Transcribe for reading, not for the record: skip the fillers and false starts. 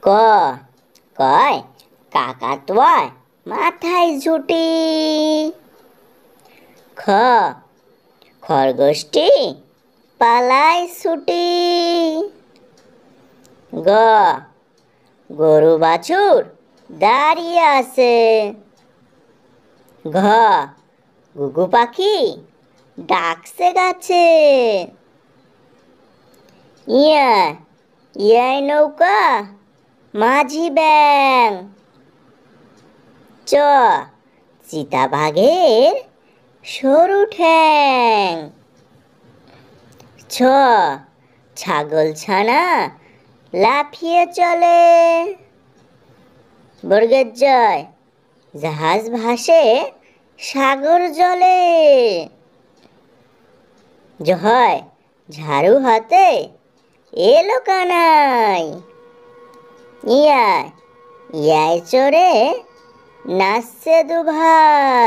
ক কয় কাকাতুয়ায় মাথায় ঝুঁটি। খ খরগোশটি পালায় ছুটি। গ গরু বাছুর দাঁড়িয়ে আছে। ঘ ঘুঘু পাখি ডাকছে গাছে। ইয়া ইয়ায় নৌকা মাঝি ব্যাং। চ চিতাবাঘের সরু ঠ্যাং। ছ ছাগল ছানা লাফিয়ে চলে। বর্গের জয় জাহাজ ভাসে সাগর জলে। জয় ঝাড়ু হাতে এলো কানাই। ইয়ায় ইয়ায় চড়ে নাচছে দু ভাই।